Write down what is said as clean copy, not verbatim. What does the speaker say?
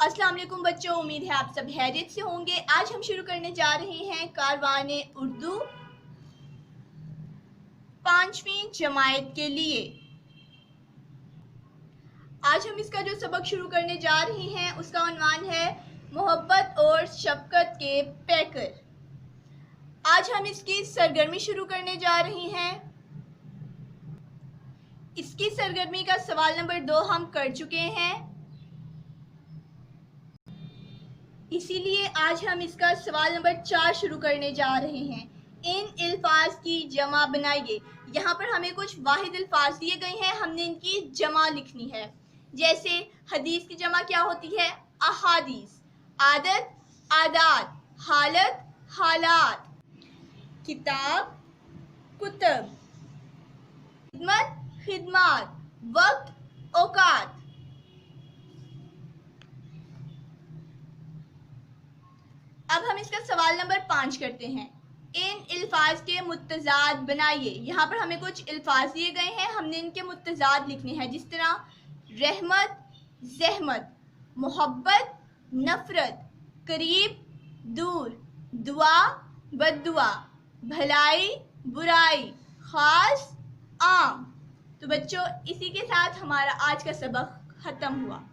अस्सलाम वालेकुम बच्चों, उम्मीद है आप सब खैरियत से होंगे। आज हम शुरू करने जा रहे हैं कारवाने उर्दू 5वीं जमात के लिए। आज हम इसका जो सबक शुरू करने जा रहे हैं उसका उन्वान है मोहब्बत और शफकत के पैकर। आज हम इसकी सरगर्मी शुरू करने जा रहे हैं। इसकी सरगर्मी का सवाल नंबर 2 हम कर चुके हैं, इसीलिए आज हम इसका सवाल नंबर 4 शुरू करने जा रहे हैं। इन अल्फाज की जमा बनाइए। यहाँ पर हमें कुछ वाहिद अल्फाज दिए गए हैं, हमने इनकी जमा लिखनी है। जैसे हदीस की जमा क्या होती है? अहादीस। आदत, आदात। हालत, हालात। किताब, कुतब। खिदमत, खिदमात। वक्त, औकात। अब हम इसका सवाल नंबर 5 करते हैं। इन अल्फाज के मुत्तज़ाद बनाइए। यहाँ पर हमें कुछ अल्फाज दिए गए हैं, हमने इनके मुत्तज़ाद लिखने हैं। जिस तरह रहमत, ज़हमत। मोहब्बत, नफ़रत। करीब, दूर। दुआ, बद्दुआ। भलाई, बुराई। ख़ास, आम। तो बच्चों, इसी के साथ हमारा आज का सबक ख़त्म हुआ।